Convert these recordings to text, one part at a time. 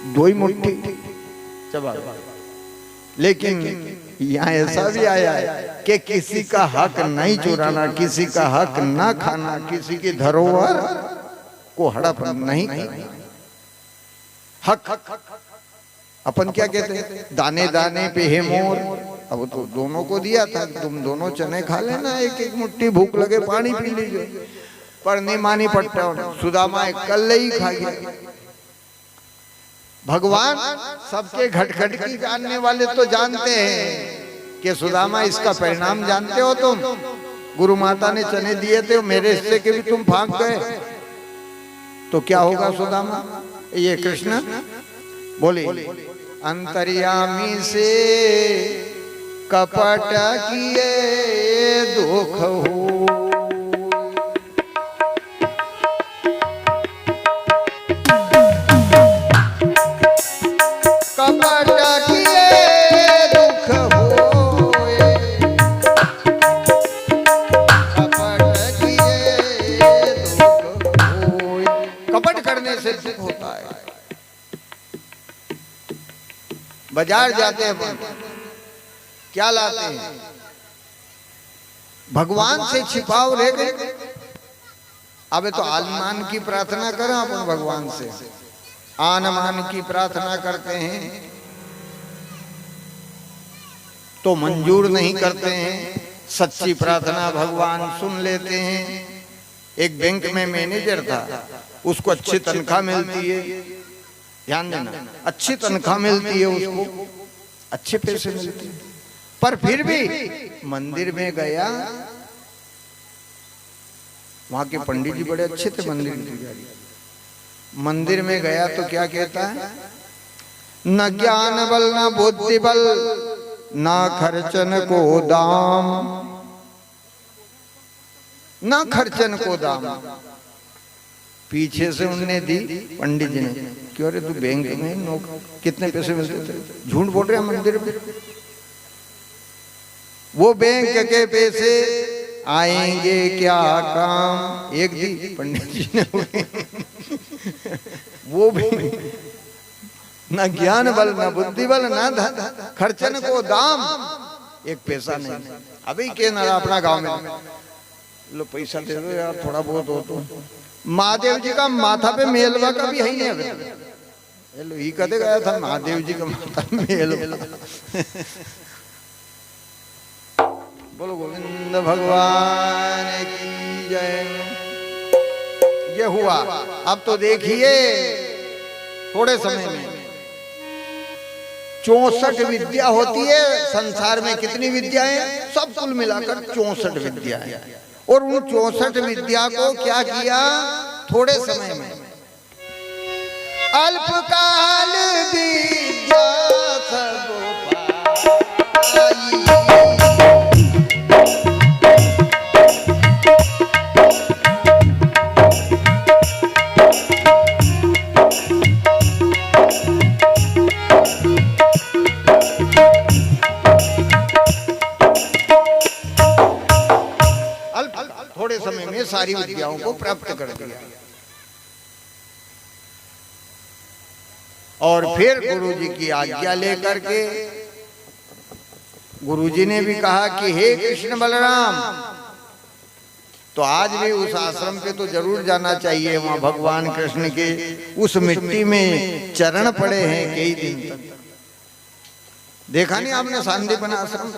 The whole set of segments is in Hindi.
दो ही मुट्ठी चबा। लेकिन यहाँ ऐसा भी आया है कि किसी का हक नहीं चुराना, किसी का हक ना खाना, किसी की धरोहर को हड़प नहीं करना। हक अपन क्या कहते हैं, दाने दाने पे है मोर। अब तो दोनों को दिया था, तुम दोनों चने खा लेना, एक एक मुट्ठी, भूख लगे पानी पी लीजिए। पर नहीं मानी पट्टा, सुदामा कल ही खा गया। भगवान सबके घटघट की जानने वाले तो जानते हैं कि सुदामा इसका परिणाम जानते हो तुम। गुरु माता ने चने दिए थे, मेरे हिस्से के भी तुम फांक गए, तो क्या होगा सुदामा? ये कृष्ण बोले, अंतर्यामी से कपट किए दुख हो। बाजार जाते हैं, क्या लाते हैं? भगवान से छिपाव रह गए। अबे तो आलमान की प्रार्थना करें अपन भगवान से, आनमान की प्रार्थना करते हैं तो मंजूर नहीं करते हैं। सच्ची प्रार्थना भगवान सुन लेते हैं। एक बैंक में मैनेजर था, उसको अच्छी तनख्वाह मिलती है, ध्यान देना, अच्छी तनख्वाह मिलती है उसको, अच्छे पैसे मिलते हैं, पर फिर भी मंदिर में गया, वहां के पंडित जी बड़े अच्छे थे मंदिर के, मंदिर में गया तो क्या कहता है, न ज्ञान बल न बुद्धि बल न खर्चन को दाम, न खर्चन को दाम। पीछे से उनने दी पंडित जी ने, क्यों रे तू बैंक में कितने पैसे मिलते थे? झूठ बोल रहे हैं मंदिर में। वो बैंक के पैसे आएंगे क्या काम? एक दी पंडित जी ने वो भी न ज्ञान बल न बुद्धि बल न खर्चन को दाम, एक पैसा नहीं। अभी के ना अपना गांव में लो पैसा दे दो यार, थोड़ा बहुत हो तो। महादेव जी का माथा पे मेलवा का भी है ही नहीं। लो ही कदे गया था महादेव जी का माथा मेलवा। बोलो गोविंद भगवान की जय। ये हुआ। अब तो देखिए थोड़े समय में 64 विद्या होती है संसार में। कितनी विद्याएं? सब कुल मिलाकर 64 विद्याएं। और उन 64 विद्या को क्या किया? थोड़े समय में अल्पकाल विद्या सब पाई। थोड़े समय में सारी विद्याओं को प्राप्त कर दिया। और फिर गुरुजी की आज्ञा लेकर के गुरुजी ने भी कहा कि हे कृष्ण बलराम, तो आज भी उस आश्रम पे तो जरूर जाना चाहिए। वहां भगवान कृष्ण के उस मिट्टी में चरण पड़े हैं कई दिन तक। देखा नहीं आपने सांदीपन आश्रम?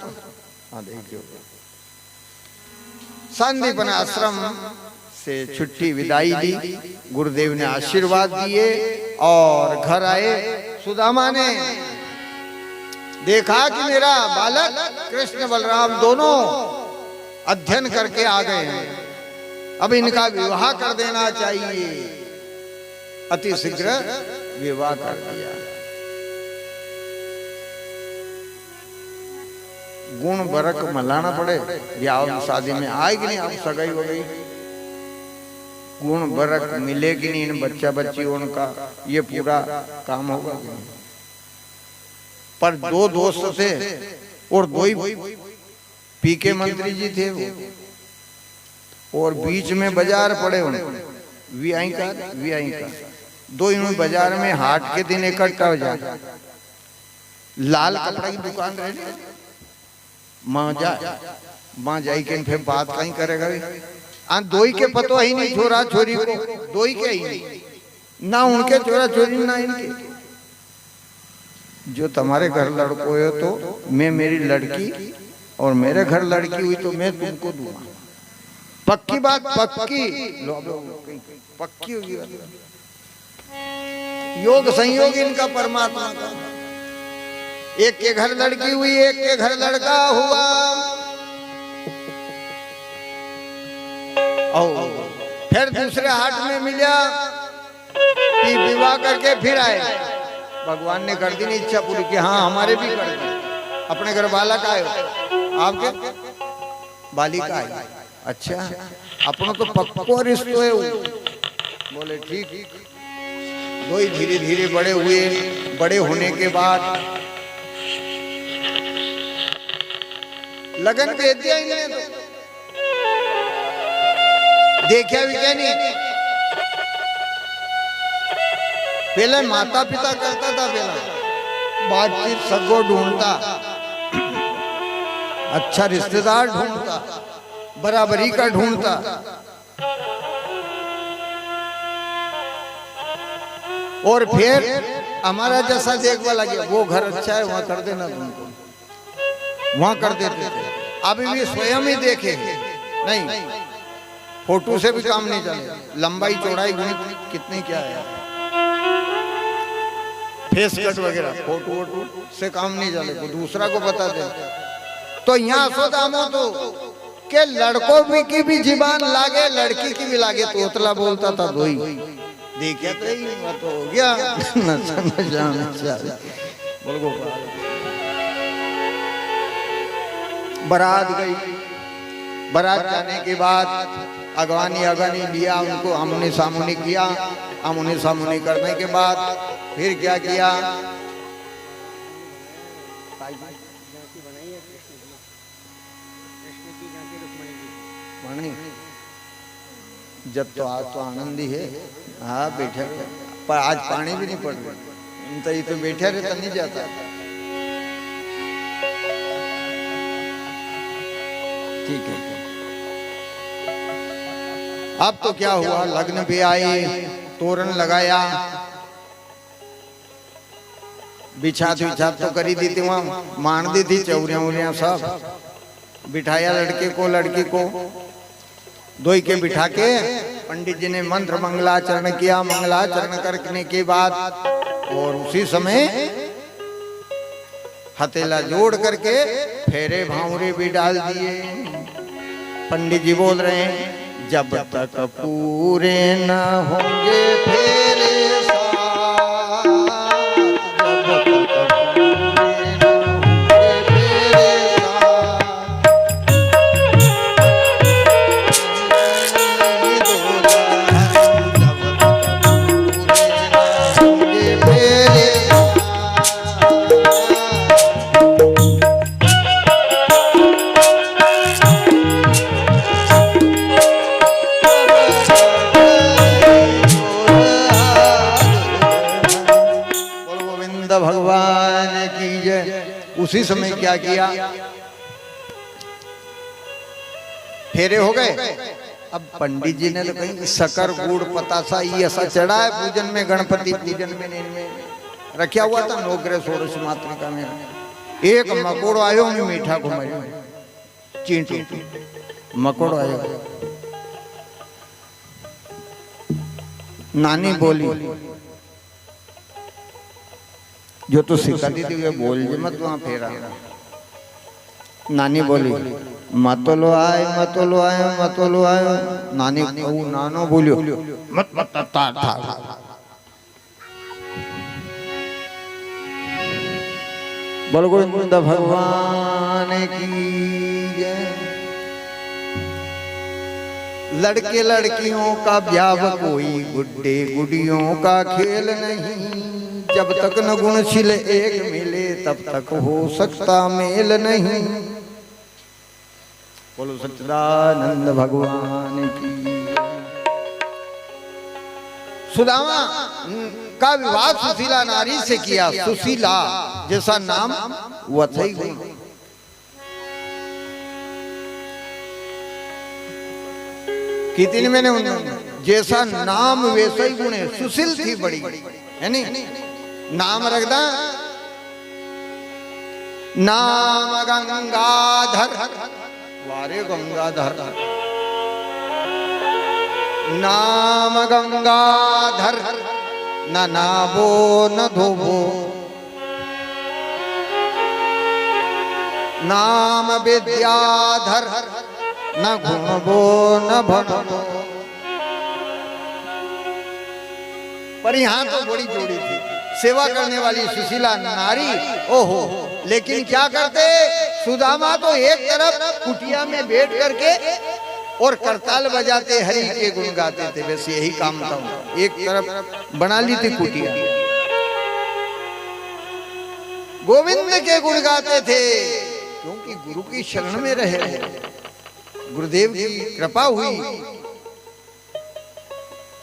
हाँ देखिए, सांदीपन आश्रम से छुट्टी विदाई दी, गुरुदेव ने आशीर्वाद दिए और घर आए। सुदामा ने देखा कि मेरा बालक कृष्ण बलराम दोनों अध्ययन करके आ गए हैं, अब इनका विवाह कर देना चाहिए। अति शीघ्र विवाह कर दिया। गुण बरक मलाना पड़े, ब्याह शादी में आए कि नहीं, अब सगाई हो गई, गुण बरक मिले कि नहीं, इन बच्चा बच्ची उनका ये पूरा काम होगा। पर दो दोस्त थे और दो ही पीके मंत्री जी थे वो, और बीच में बाजार पड़े उन्हें वीआई का दो यूं बाजार में हाट के दिन इकट्ठा हो जाए, लाल कपड़ा की दुकान रहे माँ जाई के फिर बात कहीं करेगा दोई के पतो ही नहीं छोरा छोरी को, दोई के ही नहीं ना उनके छोरा छोरी ना इनके। जो तुम्हारे घर लड़को है तो मैं मेरी लड़की और मेरे घर लड़की हुई तो मैं तुमको दूंगा, पक्की बात, पक्की होगी। योग संयोग इनका परमात्मा का, एक के घर लड़की हुई एक के घर लड़का हुआ, और फिर दूसरे हाट में मिला, विवाह करके फिर आए। भगवान ने कर दी नहीं इच्छा पूरी कि हाँ हमारे भी कर दी, अपने घर बालक आए, आपके बालिका आई। अच्छा अपना तो पक्को रिश्तो है। बोले ठीक। दो ही धीरे धीरे बड़े हुए, बड़े होने के बाद लगन भेज दिया इन्हें, तो देखा भी क्या नहीं। पहले माता पिता करता था, पहला बातचीत सगो ढूंढता, अच्छा रिश्तेदार ढूंढता, बराबरी का ढूंढता। और फिर हमारा जैसा देखवा लगे, वो घर अच्छा है वहां कर देना, तुमको वहां कर देते थे। अभी भी स्वयं ही देखे नहीं, फोटो से भी काम नहीं चले, लंबाई चौड़ाई गणित कितनी क्या है, फेस कट वगैरह, फोटो वोटो से काम नहीं चले, को दूसरा को बता दे। तो यहाँ सोदामो तो के लड़कों भी की भी जीवान लागे, लड़की की भी लागे, तो उतला बोलता था दोई देखा तो ही बात हो गया। बोल गोपाल बारात गई, बारात जाने के बाद अगवानी लिया, उनको आमने सामने किया, आमने सामने करने के बाद फिर क्या किया, जब तो आज तो आनंद ही है। हाँ बैठे, पर आज पानी भी नहीं पड़ रहा, तो ये तो बैठे रहता नहीं जाता। ठीक है, अब तो क्या हुआ, लग्न भी आई, तोरण लगाया, बिछात तो करी दी थी, वहां मान दी थी, चौरियां उरियां सब बिठाया, लड़के को लड़की को दोई के बिठा के पंडित जी ने मंत्र मंगलाचरण किया। मंगलाचरण करने के बाद और उसी समय हथेला जोड़ करके फेरे भावरे भी डाल दिए। पंडित जी बोल रहे हैं, जब तक पूरे न होंगे फेरे साथ, जब तक पूरे न होंगे फेरे साथ, भगवान की जय। उसी समय क्या किया, फेरे हो गए। अब पंडित जी ने तो कहीं शकर गुड़ पतासा ये ऐसा चढ़ा है पूजन में, गणपति पूजन में इनमें रखा हुआ था, नौग्रह षोडश मात्रिका में। एक मकोड़ो आयो में मीठा को मरियो, चींटी मकोड़ो आयो। नानी बोली, जो तो सिखाती थी वे बोल जे मत वहां फेरा। नानी बोली, मतलो आए मतलो आयो मतलो आयो। नानी वो नानो बोलियो, मत मत ता था। बोल गोविंद भगवान की जय। लड़के लड़कियों का ब्याह कोई गुड्डे गुडियों का खेल नहीं, जब तक न गुणशील एक मिले तब तक हो सकता मेल नहीं। बोलो सच्चिदानंद भगवान की। सुदामा का विवाह सुशीला नारी से किया। सुशीला जैसा नाम वही गुण। कितनी मैंने जैसा नाम वैसा ही गुण है। सुशील थी बड़ी, है नहीं? नाम रखदा नाम गंगाधर, वारे गंगाधर, नाम गंगाधर, न नाबो न धोबो, नाम विद्याधर, न घुमबो न भणबो। पर यहाँ तो बड़ी जोड़ी थी, सेवा करने वाली सुशीला नारी। ओहो, लेकिन क्या करते सुदामा तो एक तरफ कुटिया में बैठ करके और करताल बजाते हरि के गुण गाते थे। वैसे यही काम था, एक तरफ बना ली थी कुटिया, गोविंद के गुण गाते थे, क्योंकि गुरु की शरण में रहे, गुरुदेव की कृपा हुई।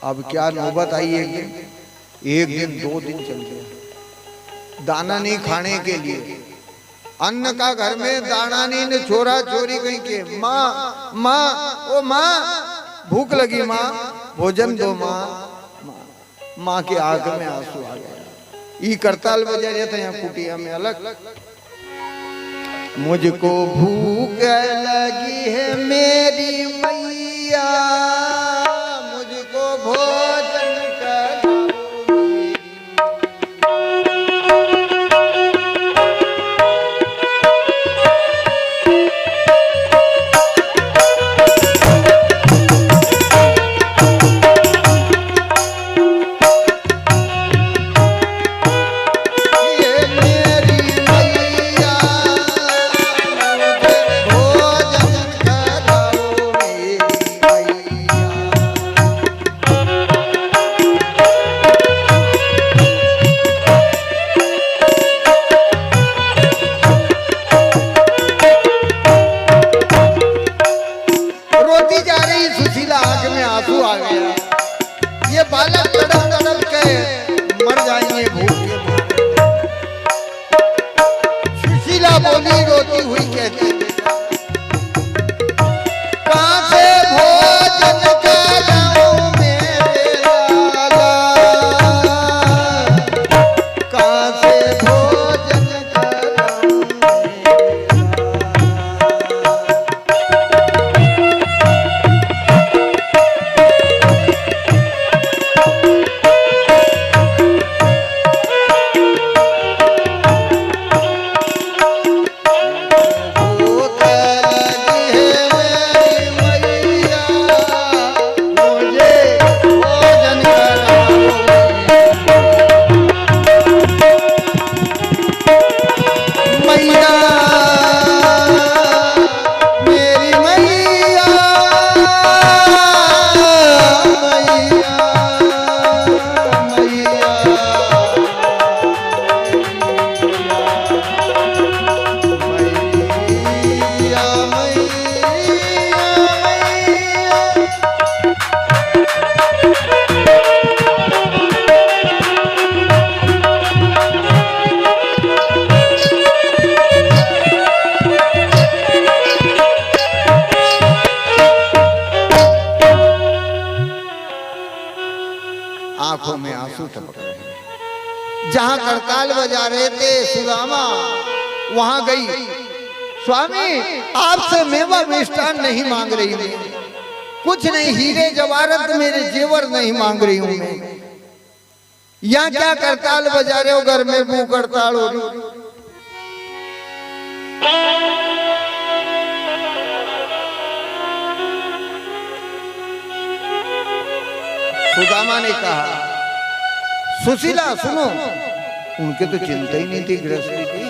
अब क्या नौबत आई, एक दिन 2 दिन चल गया, दाना नहीं खाने के लिए, अन्न का घर में दाना नहीं, ने छोरा छोरी कहीं के, माँ माँ ओ माँ भूख लगी, माँ भोजन दो, माँ। माँ के आंख में आंसू आ गया। ई करताल बजा रहे थे यहाँ कुटिया में अलग। मुझको भूख लगी है मेरी मैया, मुझको भोजन करो मेरी। आंखों में आंसू टपक रहे हैं। जहां करताल बजा रहे थे सुदामा, वहां गई, स्वामी आपसे मेवा मिष्ठान नहीं मांग रही हूं, कुछ नहीं, हीरे जवाहरत मेरे जेवर नहीं मांग रही हूं मैं। यहाँ क्या करताल बजा रहे हो, घर में भूख हड़ताल हो रही। सुदामा ने कहा, सुशीला सुनो, उनके तो चिंता ही नहीं थी गृहस्थी की,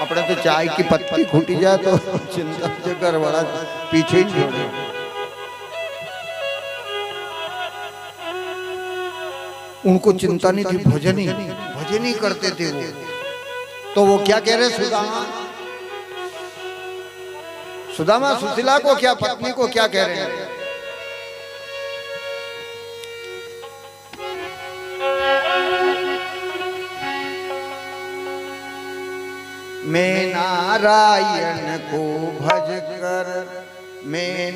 अपने तो चाय की पत्ती फूटी जाए तो चिंता से घर बड़ा पीछे ही छोड़े। उनको चिंता नहीं थी, भजन ही करते थे वो। तो वो क्या कह रहे सुदामा सुशीला को, क्या पत्नी को क्या कह रहे हैं? मैं नारायण को भज कर मैं